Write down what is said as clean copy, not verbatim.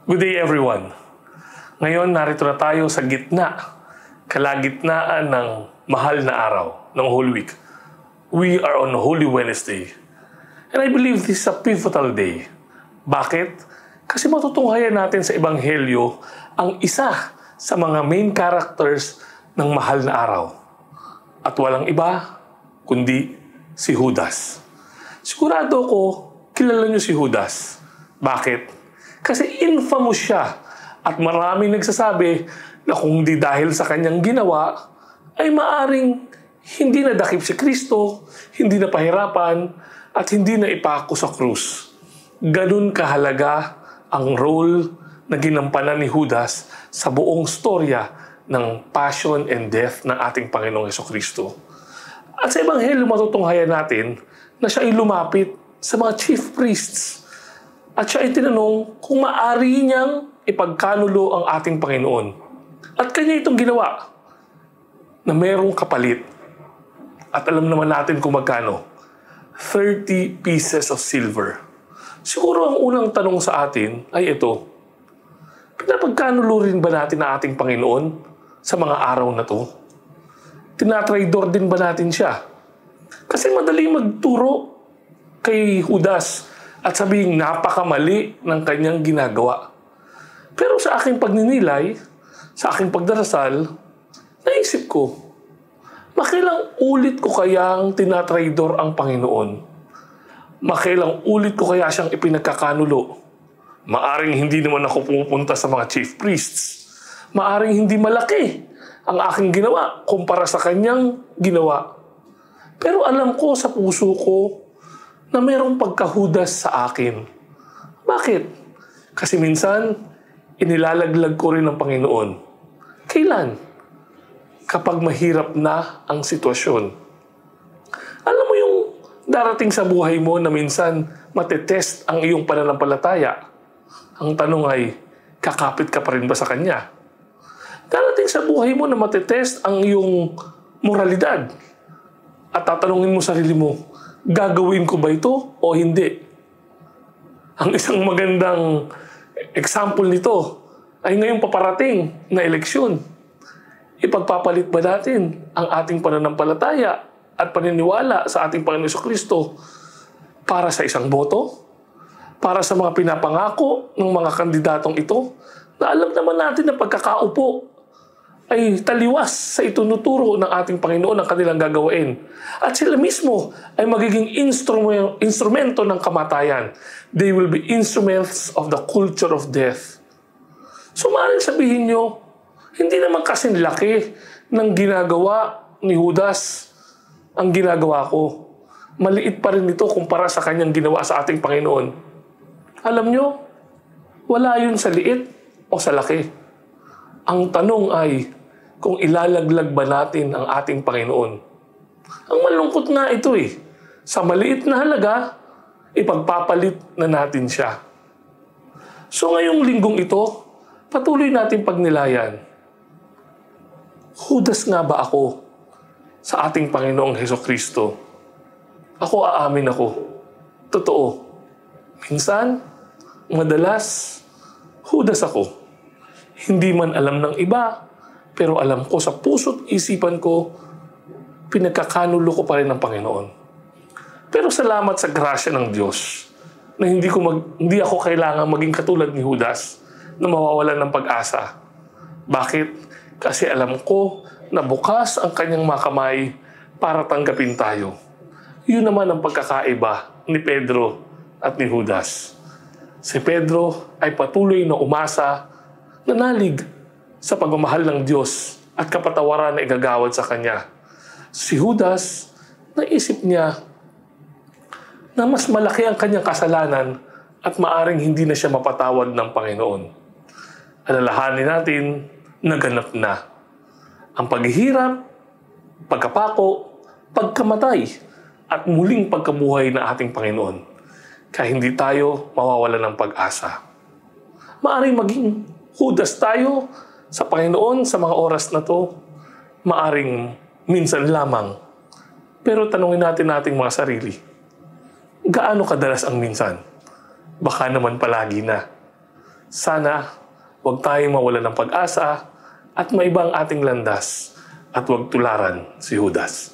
Good day everyone. Ngayon narito na tayo sa kalagitnaan ng mahal na araw ng Holy Week. We are on Holy Wednesday. And I believe this is a pivotal day. Bakit? Kasi matutunghayan natin sa Ebanghelyo ang isa sa mga main characters ng mahal na araw. At walang iba kundi si Judas. Sigurado ko kilala niyo si Judas. Bakit? Kasi infamous siya at maraming nagsasabi na kung di dahil sa kanyang ginawa, ay maaring hindi nadakip si Kristo, hindi na pahirapan, at hindi na ipako sa krus. Ganun kahalaga ang role na ginampanan ni Judas sa buong storya ng passion and death ng ating Panginoong Jesucristo. At sa Ebanghelyo matutunghayan natin na siya ay lumapit sa mga chief priests. At siya ay tinanong kung maaari niyang ipagkanulo ang ating Panginoon. At kanya itong ginawa na mayroong kapalit. At alam naman natin kung magkano. 30 pieces of silver. Siguro ang unang tanong sa atin ay ito. Pinapagkanulo rin ba natin ang ating Panginoon sa mga araw na to? Tinatraidor din ba natin siya? Kasi madali magturo kay Judas at sabihin napakamali ng kanyang ginagawa. Pero sa aking pagninilay, sa aking pagdarasal, naisip ko, makilang ulit ko kayang tinatraidor ang Panginoon? Makilang ulit ko kaya siyang ipinagkakanulo? Maaring hindi naman ako pupunta sa mga chief priests. Maaring hindi malaki ang aking ginawa kumpara sa kanyang ginawa. Pero alam ko sa puso ko na mayroong pagkahudas sa akin. Bakit? Kasi minsan, inilalaglag ko rin ng Panginoon. Kailan? Kapag mahirap na ang sitwasyon. Alam mo yung darating sa buhay mo na minsan matetest ang iyong pananampalataya. Ang tanong ay, kakapit ka pa rin ba sa Kanya? Darating sa buhay mo na matetest ang iyong moralidad. At tatanungin mo sarili mo, gagawin ko ba ito o hindi? Ang isang magandang example nito ay ngayong paparating na eleksyon. Ipagpapalit ba natin ang ating pananampalataya at paniniwala sa ating Panginoon Jesucristo para sa isang boto? Para sa mga pinapangako ng mga kandidatong ito na alam naman natin na pagkakaupo ay taliwas sa itunuturo ng ating Panginoon ang kanilang gagawin. At sila mismo ay magiging instrumento ng kamatayan. They will be instruments of the culture of death. So maaaring sabihin nyo, hindi naman kasing laki ng ginagawa ni Judas ang ginagawa ko. Maliit pa rin ito kumpara sa kanyang ginawa sa ating Panginoon. Alam nyo, wala yun sa liit o sa laki. Ang tanong ay kung ilalaglag ba natin ang ating Panginoon. Ang malungkot nga ito sa maliit na halaga, ipagpapalit na natin siya. So ngayong linggong ito, patuloy natin pagnilayan. Judas nga ba ako sa ating Panginoong Jesucristo? Ako aamin ako. Totoo. Minsan, madalas, Judas ako. Hindi man alam ng iba, pero alam ko sa puso't isipan ko, pinagkakanulo ko pa rin ng Panginoon. Pero salamat sa grasya ng Diyos na hindi ako kailangan maging katulad ni Judas na mawawalan ng pag-asa. Bakit? Kasi alam ko na bukas ang kanyang mga kamay para tanggapin tayo. Yun naman ang pagkakaiba ni Pedro at ni Judas. Si Pedro ay patuloy na umasa, nanalig sa pagmamahal ng Diyos at kapatawaran na igagawad sa Kanya. Si Judas, naisip niya na mas malaki ang kanyang kasalanan at maaring hindi na siya mapatawad ng Panginoon. Alalahanin natin, naganap na ang paghihirap, pagkapako, pagkamatay, at muling pagkabuhay ng ating Panginoon. Kaya hindi tayo mawawalan ng pag-asa. Maaring maging Judas tayo sa Panginoon sa mga oras na to, maaring minsan lamang. Pero tanungin natin ating mga sarili, gaano kadalas ang minsan? Baka naman palagi na. Sana huwag tayong mawala ng pag-asa at maiba ang ating landas at huwag tularan si Judas.